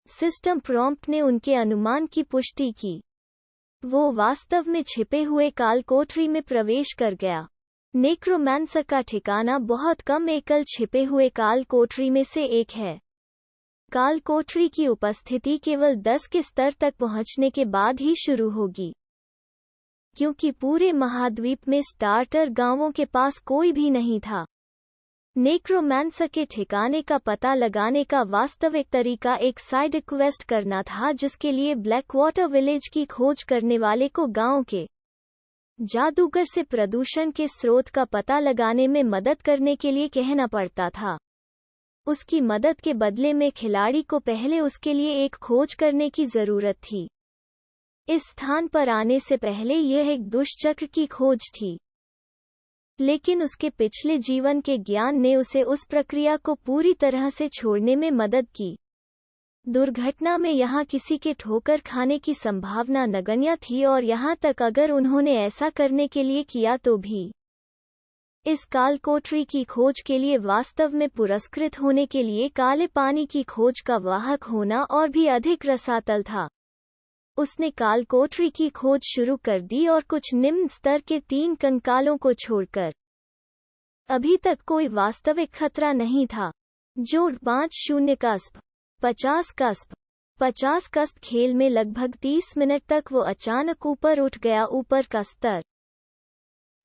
System prompt ने उनके अनुमान की पुष्टि की। वो वास्तव में छिपे हुए काल कोठरी में प्रवेश कर गया। नेक्रोमांसर का ठिकाना बहुत कम एकल छिपे हुए काल कोठरी में से एक है। काल कोठरी की उपस्थिति केवल 10 के स्तर तक पहुंचने के बाद ही शुरू होगी, क्योंकि पूरे महाद्वीप में स्टार्टर गांवों के पास कोई भी नहीं था। नेक्रोमांसर के ठिकाने का पता लगाने का वास्तविक तरीका एक साइड क्वेस्ट करना था, जिसके लिए ब्लैकवाटर विलेज की खोज करने वाले को गांव के जादूगर से प्रदूषण के स्रोत का पता लगाने में मदद करने के लिए कहना पड़ता था। उसकी मदद के बदले में खिलाड़ी को पहले उसके लिए एक खोज करने की जरूरत थी। इस स्थान पर आने से पहले यह एक दुष्चक्र की खोज थी, लेकिन उसके पिछले जीवन के ज्ञान ने उसे उस प्रक्रिया को पूरी तरह से छोड़ने में मदद की। दुर्घटना में यहाँ किसी के ठोकर खाने की संभावना नगण्य थी, और यहाँ तक अगर उन्होंने ऐसा करने के लिए किया तो भी इस काल कोठरी की खोज के लिए वास्तव में पुरस्कृत होने के लिए काले पानी की खोज का वाहक होना और भी अधिक रसातल था। उसने काल कोठरी की खोज शुरू कर दी, और कुछ निम्न स्तर के 3 कंकालों को छोड़कर अभी तक कोई वास्तविक खतरा नहीं था। जोड़ 50 कस्प 50 कस्प 50 कस्प खेल में लगभग 30 मिनट तक वो अचानक ऊपर उठ गया। ऊपर का स्तर।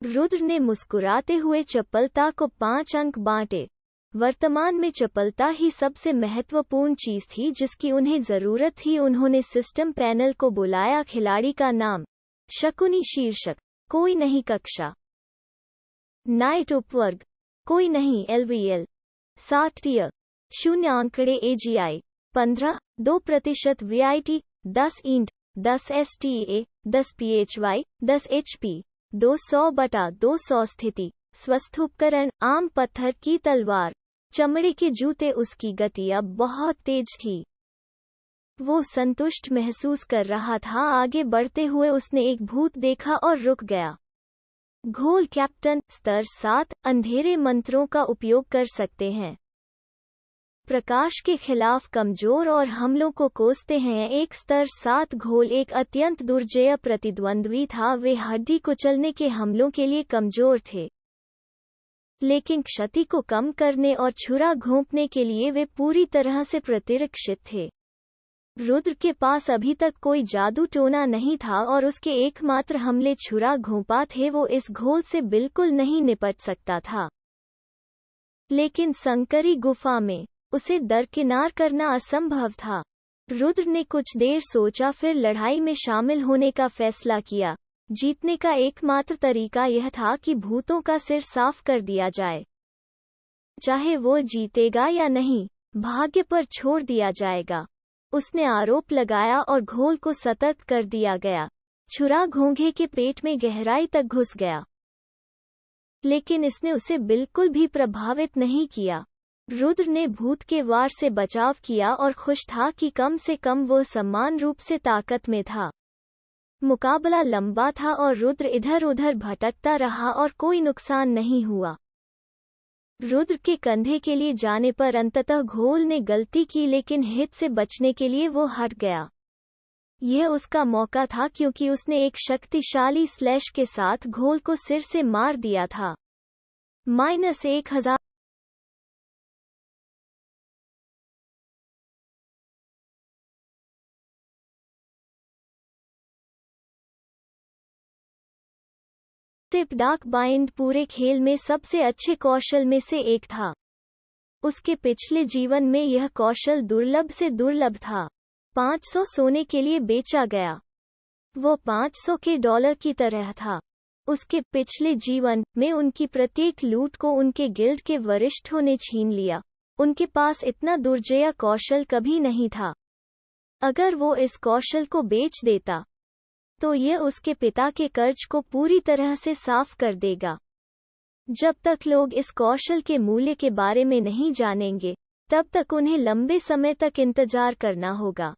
रुद्र ने मुस्कुराते हुए चपलता को 5 अंक बांटे। वर्तमान में चपलता ही सबसे महत्वपूर्ण चीज थी जिसकी उन्हें जरूरत थी। उन्होंने सिस्टम पैनल को बुलाया। खिलाड़ी का नाम, शकुनी शीर्षक, कोई नहीं। कक्षा, नाइट उपवर्ग, कोई नहीं। LVL 60 टियर, 0 आंकड़े। AGI 15, 2% VIT, 10 int, 10 STA, 10 PHY, 10 HP, 200/200 स्थिति, स्वस्थ उपकरण, आम पत्थर की तलवार, चमड़े के जूते। उसकी गति अब बहुत तेज थी। वो संतुष्ट महसूस कर रहा था। आगे बढ़ते हुए उसने एक भूत देखा और रुक गया। घोल कैप्टन, स्तर 7, अंधेरे मंत्रों का उपयोग कर सकते हैं। प्रकाश के खिलाफ कमजोर और हमलों को कोसते हैं। एक स्तर 7 घोल एक अत्यंत दुर्जय प्रतिद्वंद्वी था। वे हड्डी कुचलने के हमलों के लिए कमजोर थे, लेकिन क्षति को कम करने और छुरा घोंपने के लिए वे पूरी तरह से प्रतिरक्षित थे। रुद्र के पास अभी तक कोई जादू टोना नहीं था, और उसके एकमात्र हमले छुरा घोंपा थे। वो इस घोल से बिल्कुल नहीं निपट सकता था, लेकिन संकरी गुफा में उसे दरकिनार करना असंभव था। रुद्र ने कुछ देर सोचा, फिर लड़ाई में शामिल होने का फैसला किया। जीतने का एकमात्र तरीका यह था कि भूतों का सिर साफ कर दिया जाए। चाहे वो जीतेगा या नहीं, भाग्य पर छोड़ दिया जाएगा। उसने आरोप लगाया और घोल को सतर्क कर दिया गया। छुरा घोंघे के पेट में गहराई तक घुस गया, लेकिन इसने उसे बिल्कुल भी प्रभावित नहीं किया। रुद्र ने भूत के वार से बचाव किया और खुश था कि कम से कम वो समान रूप से ताकत में था। मुकाबला लंबा था और रुद्र इधर उधर भटकता रहा और कोई नुकसान नहीं हुआ। रुद्र के कंधे के लिए जाने पर अंततः घोल ने गलती की, लेकिन हित से बचने के लिए वो हट गया। यह उसका मौका था, क्योंकि उसने एक शक्तिशाली स्लैश के साथ घोल को सिर से मार दिया था। -1000 डार्क बाइंड पूरे खेल में सबसे अच्छे कौशल में से एक था। उसके पिछले जीवन में यह कौशल दुर्लभ से दुर्लभ था। 500 सोने के लिए बेचा गया। वो 500 के डॉलर की तरह था। उसके पिछले जीवन में उनकी प्रत्येक लूट को उनके गिल्ड के वरिष्ठों ने छीन लिया। उनके पास इतना दुर्जय कौशल कभी नहीं था। अगर वो इस कौशल को बेच देता तो यह उसके पिता के कर्ज को पूरी तरह से साफ कर देगा। जब तक लोग इस कौशल के मूल्य के बारे में नहीं जानेंगे, तब तक उन्हें लंबे समय तक इंतजार करना होगा।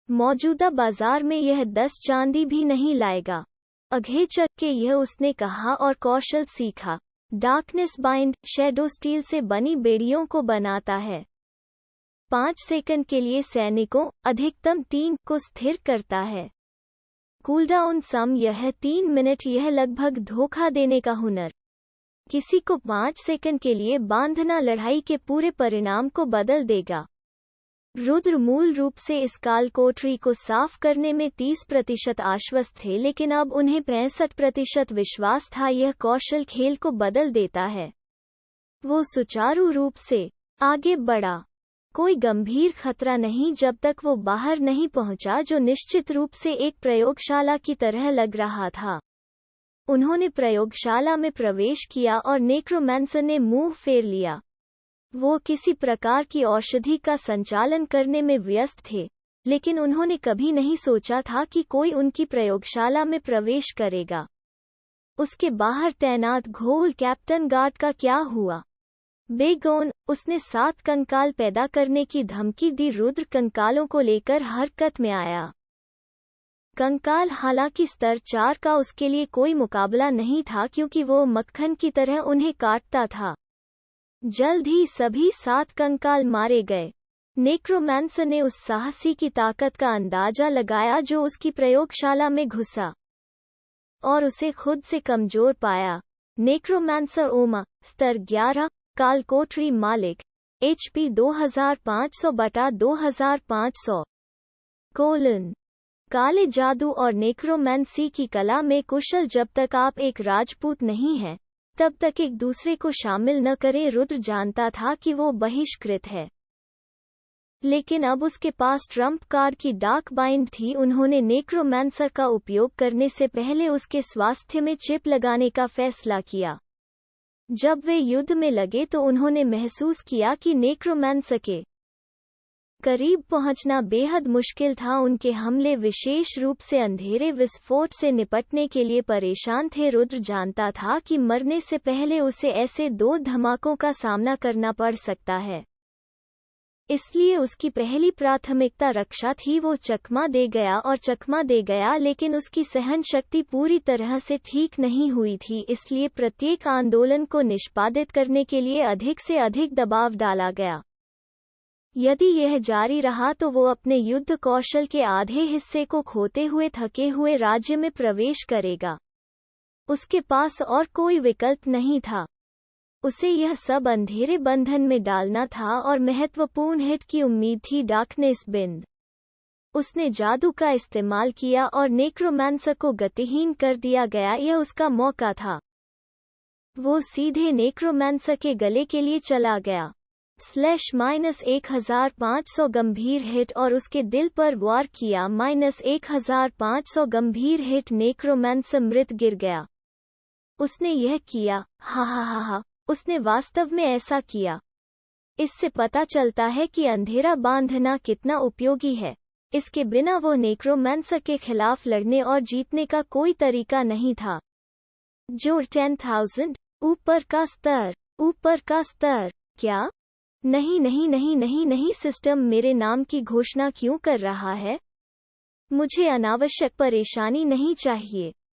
मौजूदा बाजार में यह 10 चांदी भी नहीं लाएगा। अघेचक के यह उसने कहा और कौशल सीखा। डार्कनेस बाइंड शैडो स्टील से बनी बेड़ियों को बनाता है। 5 सेकंड के लिए सैनिकों, अधिकतम 3 को स्थिर करता है। कूलडाउन सम यह 3 मिनट। यह लगभग धोखा देने का हुनर। किसी को 5 सेकंड के लिए बांधना लड़ाई के पूरे परिणाम को बदल देगा। रुद्र मूल रूप से इस काल कोठरी को साफ करने में 30% आश्वस्त थे, लेकिन अब उन्हें 65% विश्वास था यह कौशल खेल को बदल देता है। वो सुचारू रूप से आगे बढ़ा। कोई गंभीर खतरा नहीं जब तक वो बाहर नहीं पहुंचा, जो निश्चित रूप से एक प्रयोगशाला की तरह लग रहा था। उन्होंने प्रयोगशाला में प्रवेश किया और नेक्रोमैंसर ने मुंह फेर लिया। वो किसी प्रकार की औषधि का संचालन करने में व्यस्त थे, लेकिन उन्होंने कभी नहीं सोचा था कि कोई उनकी प्रयोगशाला में प्रवेश करेगा। उसके बाहर तैनात घोल कैप्टन गार्ड का क्या हुआ? बेगोन, उसने 7 कंकाल पैदा करने की धमकी दी। रुद्र कंकालों को लेकर हरकत में आया। कंकाल, हालांकि स्तर 4 का उसके लिए कोई मुकाबला नहीं था, क्योंकि वो मक्खन की तरह उन्हें काटता था। जल्द ही सभी 7 कंकाल मारे गए। नेक्रोमैंसर ने उस साहसी की ताकत का अंदाजा लगाया जो उसकी प्रयोगशाला में घुसा, और उसे खुद से कमजोर पाया। नेक्रोमैंसर ओमा, स्तर 11, काल कोठरी मालिक, HP 2500/2500। काले जादू और नेक्रोमैंसी की कला में कुशल। जब तक आप एक राजपूत नहीं हैं, तब तक एक दूसरे को शामिल न करें। रुद्र जानता था कि वो बहिष्कृत है, लेकिन अब उसके पास ट्रम्प कार्ड की डाक बाइंड थी। उन्होंने नेक्रोमैंसर का उपयोग करने से पहले उसके स्वास्थ्य में चिप लगाने का फैसला किया। जब वे युद्ध में लगे तो उन्होंने महसूस किया कि नेक्रोमैंसर के करीब पहुंचना बेहद मुश्किल था। उनके हमले विशेष रूप से अंधेरे विस्फोट से निपटने के लिए परेशान थे। रुद्र जानता था कि मरने से पहले उसे ऐसे 2 धमाकों का सामना करना पड़ सकता है, इसलिए उसकी पहली प्राथमिकता रक्षा थी। वो चकमा दे गया और चकमा दे गया, लेकिन उसकी सहन शक्ति पूरी तरह से ठीक नहीं हुई थी, इसलिए प्रत्येक आंदोलन को निष्पादित करने के लिए अधिक से अधिक दबाव डाला गया। यदि यह जारी रहा तो वो अपने युद्ध कौशल के आधे हिस्से को खोते हुए थके हुए राज्य में प्रवेश करेगा। उसके पास और कोई विकल्प नहीं था। उसे यह सब अंधेरे बंधन में डालना था और महत्वपूर्ण हिट की उम्मीद थी। डार्कनेस बिंद। उसने जादू का इस्तेमाल किया और नेक्रोमैंसर को गतिहीन कर दिया गया। यह उसका मौका था। वो सीधे नेक्रोमैंसर के गले के लिए चला गया। /-1500 गंभीर हिट और उसके दिल पर वार किया। -1500 गंभीर हिट। नेक्रोमैंसर मृत गिर गया। उसने यह किया। हा। उसने वास्तव में ऐसा किया। इससे पता चलता है कि अंधेरा बांधना कितना उपयोगी है। इसके बिना वो नेक्रोमैंसर के खिलाफ लड़ने और जीतने का कोई तरीका नहीं था। जो 10,000 ऊपर का स्तर। क्या? नहीं, सिस्टम मेरे नाम की घोषणा क्यों कर रहा है? मुझे अनावश्यक परेशानी नहीं चाहिए।